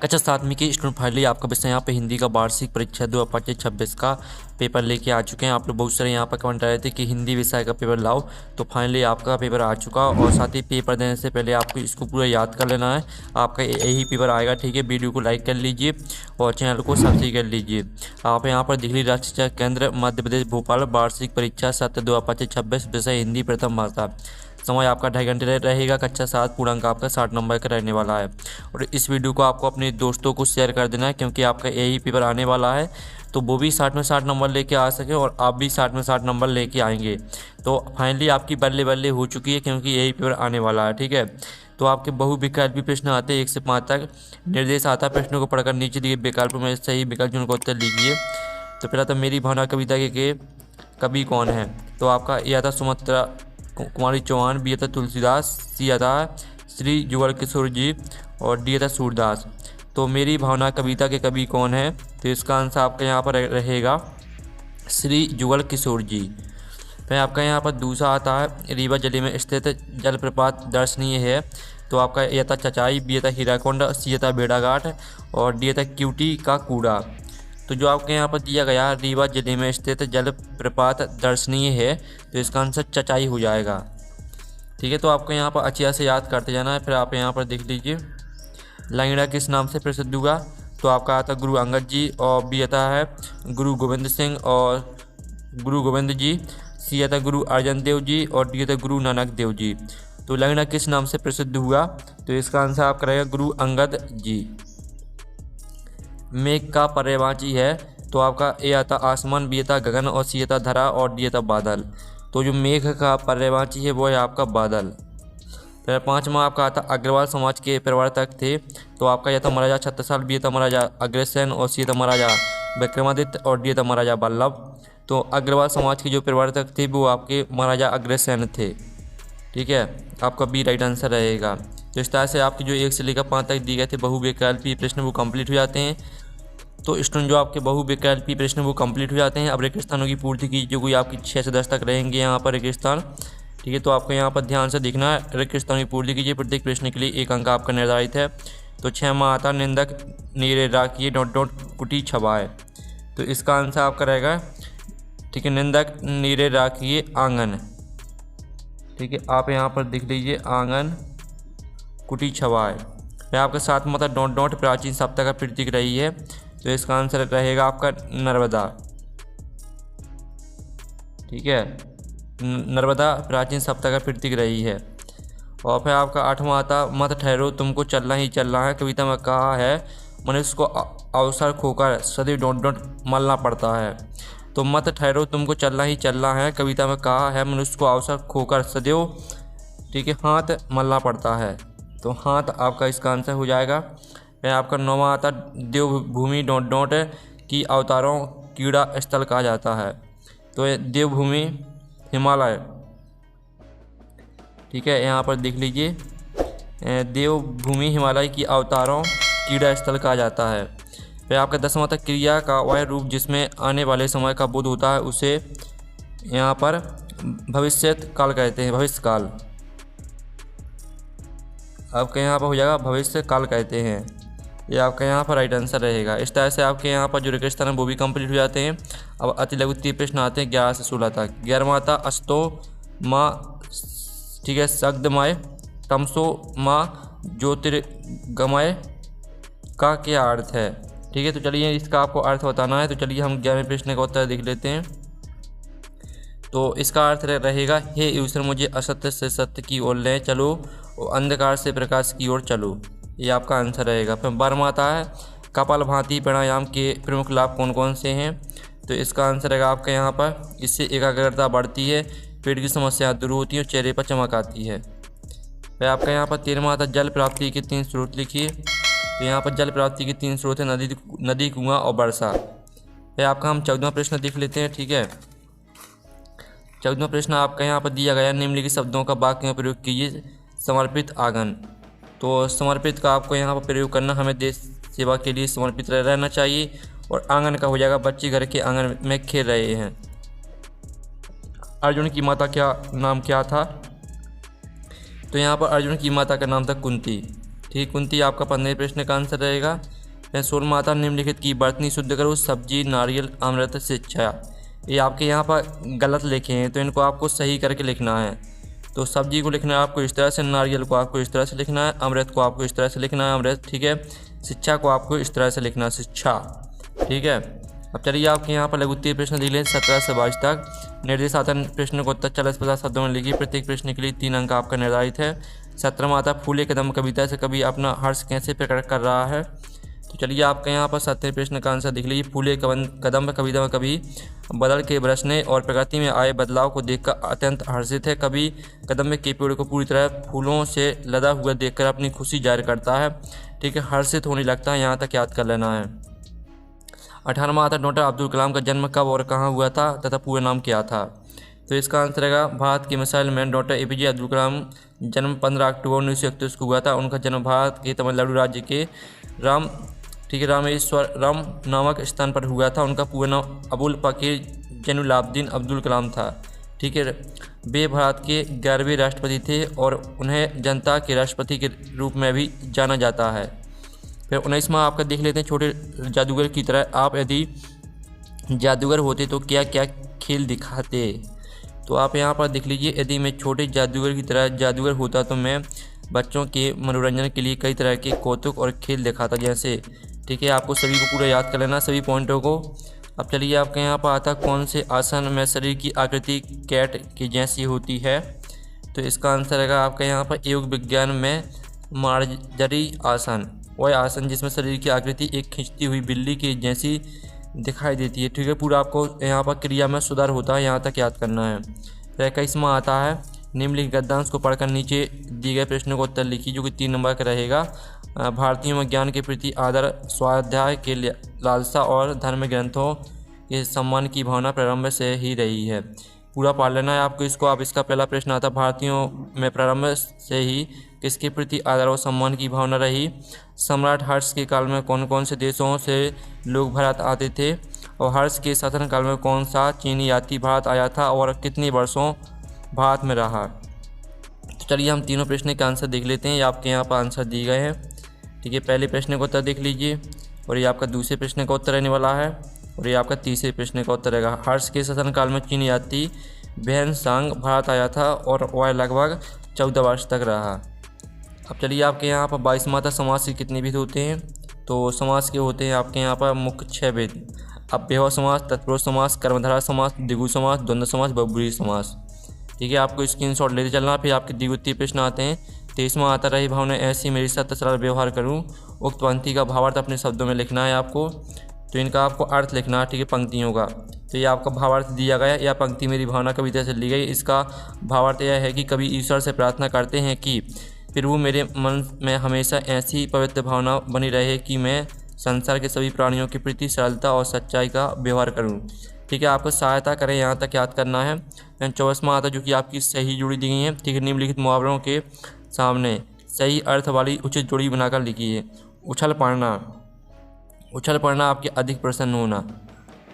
कक्षा 7वीं की student finally आपका विषय यहाँ पे हिंदी का वार्षिक परीक्षा 2025-26 का पेपर लेके आ चुके हैं। आप लोग बहुत सारे यहाँ पर कमेंट आ रहे थे कि हिंदी विषय का पेपर लाओ, तो फाइनली आपका पेपर आ चुका। और साथ ही पेपर देने से पहले आपको इसको पूरा याद कर लेना है, आपका यही पेपर आएगा। ठीक है, वीडियो को लाइक कर लीजिए और चैनल को सब्सक्राइब कर लीजिए। आप यहाँ पर दिल्ली राष्ट्रीय शिक्षा केंद्र मध्य प्रदेश भोपाल वार्षिक परीक्षा सत्र 2025-26 विषय हिंदी प्रथम भाषा। समय आपका 2.5 घंटे रहेगा। कक्षा 7 पूर्णांक आपका 60 नंबर का रहने वाला है। और इस वीडियो को आपको अपने दोस्तों को शेयर कर देना है, क्योंकि आपका यही पेपर आने वाला है, तो वो भी 60 में 60 नंबर लेके आ सके और आप भी 60 में 60 नंबर लेके आएंगे। तो फाइनली आपकी बल्ले बल्ले हो चुकी है, क्योंकि यही पेपर आने वाला है। ठीक है, तो आपके बहुविकल्पी प्रश्न आते हैं 1 से 5 तक निर्देश आता है। प्रश्नों को पढ़कर नीचे दिए विकल्प में सही विकल्प चुनकर उत्तर लिखिए। तो पहला तो मेरी भावना कविता के कवि कौन है? तो आपका ये आता सुमित्रा कुमारी चौहान, बी आता तुलसीदास, सी आता श्री जुगल किशोर जी और डी आता सूरदास। तो मेरी भावना कविता के कवि कौन है? तो इसका आंसर आपका यहाँ पर रहेगा श्री जुगल किशोर जी। फिर आपका यहाँ पर दूसरा आता है रीवा जिले में स्थित जलप्रपात दर्शनीय है। तो आपका ये था चचाई, बी था हीराकुंड, सी था भेड़ाघाट और डी था क्यूटी का कूड़ा। तो जो आपके यहाँ पर दिया गया रीवा जिले में स्थित जलप्रपात दर्शनीय है, तो इसका आंसर चचाई हो जाएगा। ठीक है, तो आपको यहाँ पर अच्छे से याद करते जाना है। फिर आप यहाँ पर देख लीजिए लंगड़ा किस नाम से प्रसिद्ध हुआ? तो आपका आता गुरु अंगद जी और बी आता है गुरु गोविंद सिंह और गुरु गोविंद जी, सी आता गुरु अर्जन देव जी और डी आता गुरु नानक देव जी। तो लंगड़ा किस नाम से प्रसिद्ध हुआ? तो इसका आंसर आपका रहेगा गुरु अंगद जी। मेघ का पर्यायवाची है, तो आपका ए आता आसमान, बी आता गगन और सी आता धरा और डी आता बादल। तो जो मेघ का पर्यायवाची है वो है आपका बादल। फिर 5वां आपका आता अग्रवाल समाज के प्रवर्तक थे। तो आपका यह था महाराजा छत्रसाल, बी था महाराजा अग्रसेन और सी था महाराजा विक्रमादित्य और डी था महाराजा वल्लभ। तो अग्रवाल समाज के जो प्रवर्तक थे वो आपके महाराजा अग्रसेन थे। ठीक है, आपका बी राइट आंसर रहेगा। तो इस तरह से आपके जो 1 से लेकर 5 तक दिए गए थे बहुविकल्पी प्रश्न वो कंप्लीट हो जाते हैं। तो स्टूडेंट जो आपके बहुविकल्पी प्रश्न वो कंप्लीट हो जाते हैं। अब रिक्त स्थानों की पूर्ति की जो कोई आपकी 6 से 10 तक रहेंगे यहाँ पर रिक्त स्थान। ठीक है, तो आपको यहाँ पर ध्यान से देखना है, रिक्त स्थानों की पूर्ति कीजिए। प्रत्येक प्रश्न के लिए 1 अंक आपका निर्धारित है। तो 6वां आता निंदक नीरे राखिए ... कुटी छबाए। तो इसका आंसर आपका रहेगा, ठीक है, निंदक नीरे राखिए आंगन। ठीक है, आप यहाँ पर देख लीजिए आंगन कुटी छवाए। फिर आपका 7वां था ... प्राचीन सप्ताह का प्रतीक रही है। तो इसका आंसर रहेगा आपका नर्मदा। ठीक है, नर्मदा प्राचीन सप्ताह का प्रतीक रही है। और फिर आपका 8वां आता मत ठहरो तुमको चलना ही चलना है। कविता में कहा है मनुष्य को अवसर खोकर सदैव ... मलना पड़ता है। तो मत ठहरो तुमको चलना ही चलना है, कविता में कहा है मनुष्य को अवसर खोकर सदैव, ठीक है, हाथ मलना पड़ता है। तो हाथ आपका इसका आंसर हो जाएगा। फिर आपका 9वां आता देवभूमि ... की अवतारों कीड़ा स्थल कहा जाता है। तो ये देवभूमि हिमालय। ठीक है, यहाँ पर देख लीजिए देवभूमि हिमालय की अवतारों कीड़ा स्थल कहा जाता है। फिर आपका 10वां तक क्रिया का वह रूप जिसमें आने वाले समय का बोध होता है उसे यहाँ पर भविष्य काल कहते हैं, भविष्य काल। आपके यहाँ पर हो जाएगा भविष्य काल कहते हैं। ये आपका यहाँ पर राइट आंसर रहेगा। इस तरह से आपके यहाँ पर जो रिक्त स्थान है वो भी कंप्लीट हो जाते हैं। अब अति लघु 3 प्रश्न आते हैं 11 से 16 तक। 11वां था अस्तो माँ, ठीक है, सग्धमय तमसो माँ ज्योतिर्गमय का क्या अर्थ है? ठीक है, तो चलिए इसका आपको अर्थ बताना है। तो चलिए हम 11वें प्रश्न का उत्तर देख लेते हैं। तो इसका अर्थ रहेगा हे ईश्वर मुझे असत्य से सत्य की ओर ले चलो और अंधकार से प्रकाश की ओर चलो। ये आपका आंसर रहेगा। फिर 12वां आता है कपालभाति प्राणायाम के प्रमुख लाभ कौन कौन से हैं? तो इसका आंसर रहेगा आपका यहाँ पर इससे एकाग्रता बढ़ती है, पेट की समस्या दूर होती है और चेहरे पर चमक आती है। फिर आपका यहाँ पर 13वां आता जल प्राप्ति के 3 स्रोत लिखिए। तो यहाँ पर जल प्राप्ति के 3 स्रोत हैं नदी, कुआं और वर्षा। फिर आपका हम 14वां प्रश्न देख लेते हैं। ठीक है, 14वां प्रश्न आपका यहाँ पर दिया गया निम्नलिखित शब्दों का वाक्य में प्रयोग कीजिए। समर्पित आंगन। तो समर्पित का आपको यहाँ पर प्रयोग करना, हमें देश सेवा के लिए समर्पित रहना चाहिए। और आंगन का हो जाएगा बच्चे घर के आंगन में खेल रहे हैं। अर्जुन की माता क्या नाम क्या था? तो यहाँ पर अर्जुन की माता का नाम था कुंती। ठीक। 29 आपका 15 प्रश्न का आंसर रहेगा। 16वां आता निम्नलिखित की बर्तनी शुद्ध करो, सब्जी, नारियल, अमृत, शिक्षा। ये आपके यहाँ पर गलत लिखे हैं तो इनको आपको सही करके लिखना है। तो सब्जी को लिखना है आपको इस तरह से, नारियल को आपको इस तरह से लिखना है, अमृत को आपको इस तरह से लिखना है, अमृत, ठीक है। शिक्षा को आपको इस तरह से लिखना है, शिक्षा, ठीक है। अब चलिए आपके यहाँ पर लघु उत्तरीय प्रश्न दिए 17 से 22 तक। निर्देशात्मक प्रश्न को उत्तर 40-50 शब्दों में लिखिए। प्रत्येक प्रश्न के लिए 3 अंक आपका निर्धारित है। 17वां आता फूले कदम कविता से कवि अपना हर्ष कैसे प्रकट कर रहा है। तो चलिए आपके यहाँ पर 17वें प्रश्न का आंसर देख लीजिए। फूले कदम कविता में कवि बदल के बरसने और प्रकृति में आए बदलाव को देखकर अत्यंत हर्षित है। कवि कदम के पेड़ को पूरी तरह फूलों से लदा हुआ देखकर अपनी खुशी जाहिर करता है, ठीक है। हर्षित होने लगता है, यहाँ तक याद कर लेना है। 18वां आता डॉक्टर अब्दुल कलाम का जन्म कब और कहाँ हुआ था तथा पूरा नाम क्या था। तो इसका आंसर रहेगा भारत के missile man doctor APJ Abdul Kalam जन्म 15 अक्टूबर 1931 को हुआ था। उनका जन्म भारत के तमिलनाडु राज्य के रामेश्वरम नामक स्थान पर हुआ था। उनका पूरा नाम अबुल पकीर जैनुलाब्दीन अब्दुल कलाम था, ठीक है। वे भारत के 11वें राष्ट्रपति थे और उन्हें जनता के राष्ट्रपति के रूप में भी जाना जाता है। फिर 19वां आपका देख लेते हैं। छोटे जादूगर की तरह आप यदि जादूगर होते तो क्या क्या खेल दिखाते। तो आप यहाँ पर देख लीजिए, यदि मैं छोटे जादूगर की तरह जादूगर होता तो मैं बच्चों के मनोरंजन के लिए कई तरह के कौतुक और खेल दिखाता, जैसे, ठीक है। आपको सभी को पूरा याद कर लेना, सभी पॉइंटों को। अब चलिए आपके यहाँ पर आता कौन से आसन में शरीर की आकृति कैट की जैसी होती है। तो इसका आंसर रहेगा आपका यहाँ पर योग विज्ञान में मार्जरी आसन, वह आसन जिसमें शरीर की आकृति एक खींचती हुई बिल्ली की जैसी दिखाई देती है, ठीक है। पूरा आपको यहाँ पर क्रिया में सुधार होता है, यहाँ तक याद करना है। फिर 21वां आता है निम्नलिखित गद्यांश को पढ़कर नीचे दिए गए प्रश्नों को उत्तर लिखिए, जो कि 3 नंबर का रहेगा। भारतीयों में ज्ञान के प्रति आदर, स्वाध्याय के लालसा और धर्म ग्रंथों के सम्मान की भावना प्रारंभ से ही रही है। पूरा पढ़ लेना है आपको इसको। अब इसका पहला प्रश्न आता है भारतीयों में प्रारंभ से ही किसके प्रति आदर और सम्मान की भावना रही। सम्राट हर्ष के काल में कौन कौन से देशों से लोग भारत आते थे और हर्ष के शासन काल में कौन सा चीनी यात्री भारत आया था और कितने वर्षों भारत में रहा। तो चलिए हम तीनों प्रश्न के आंसर देख लेते हैं। ये आपके यहाँ पर आंसर दिए गए हैं, ठीक है। पहले प्रश्न का उत्तर देख लीजिए और ये आपका दूसरे प्रश्न का उत्तर रहने वाला है और ये आपका तीसरे प्रश्न का उत्तर रहेगा। हर्ष के शासन काल में चीनी यात्री व्हेनसांग भारत आया था और वह लगभग 14 वर्ष तक रहा। अब चलिए आपके यहाँ पर 22वां था समास के कितने भेद होते हैं। तो समास के होते हैं आपके यहाँ पर मुख्य 6 भेद। अव्ययभाव समास, तत्पुरुष समास, कर्मधारय समास, द्विगु समास, द्वंद्व समास, बहुब्रीहि समास, ठीक है। आपको स्क्रीनशॉट लेते चलना। फिर आपके द्विगुत्तीय प्रश्न आते हैं। 23वां आता रही भावना ऐसी मेरे साथ सरल व्यवहार करूँ। उक्त पंक्ति का भावार्थ अपने शब्दों में लिखना है आपको। तो इनका आपको अर्थ लिखना है, ठीक है, पंक्तियों का। तो ये आपका भावार्थ दिया गया। यह पंक्ति मेरी भावना कविता से ली गई। इसका भावार्थ यह है कि कवि ईश्वर से प्रार्थना करते हैं कि प्रभु मेरे मन में हमेशा ऐसी पवित्र भावना बनी रहे कि मैं संसार के सभी प्राणियों के प्रति सरलता और सच्चाई का व्यवहार करूं, ठीक है। आपको सहायता करें, यहाँ तक याद करना है। 24वां आता जो कि आपकी सही जोड़ी दी गई है, ठीक है। निम्नलिखित मुहावरों के सामने सही अर्थ वाली उचित जोड़ी बनाकर लिखिए। उछल पड़ना, उछल पड़ना आपके अधिक प्रसन्न होना,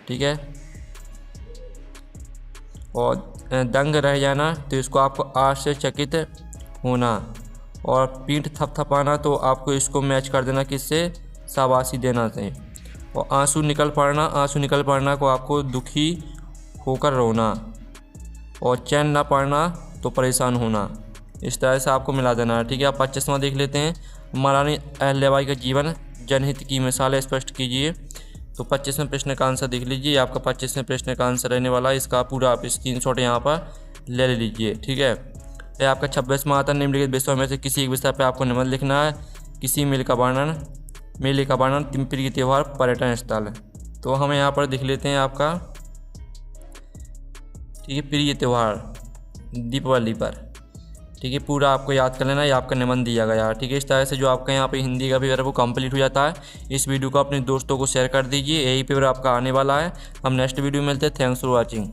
ठीक है। और दंग रह जाना, तो इसको आपको आश्चर्यचकित होना। और पीठ थपथपाना, तो आपको इसको मैच कर देना किससे, शाबाशी देना से। और आंसू निकल पड़ना, आंसू निकल पड़ना को आपको दुखी होकर रोना। और चैन ना पड़ना तो परेशान होना। इस तरह से आपको मिला देना है, ठीक है। आप 25वां देख लेते हैं। महारानी अहिल्याबाई का जीवन जनहित की मिसालें स्पष्ट कीजिए। तो 25वें प्रश्न का आंसर देख लीजिए। आपका 25वें प्रश्न का आंसर रहने वाला है। इसका पूरा आप स्क्रीनशॉट यहाँ पर ले लीजिए, ठीक है। यह आपका 26वां आता निम्नलिखित विषयों में से किसी एक विषय पर आपको निबंध लिखना है। किसी मेले का वर्णन, प्रिय त्यौहार, पर्यटन स्थल। तो हम यहाँ पर देख लेते हैं आपका, ठीक है, प्रिय त्यौहार दीपावली पर, ठीक है। पूरा आपको याद कर लेना है, आपका निबंध दिया गया है, ठीक है। इस तरह से जो आपका यहाँ पे हिंदी का पेपर है वो कंप्लीट हो जाता है। इस वीडियो को अपने दोस्तों को शेयर कर दीजिए। यही पेपर आपका आने वाला है। हम नेक्स्ट वीडियो में मिलते हैं। Thanks for watching.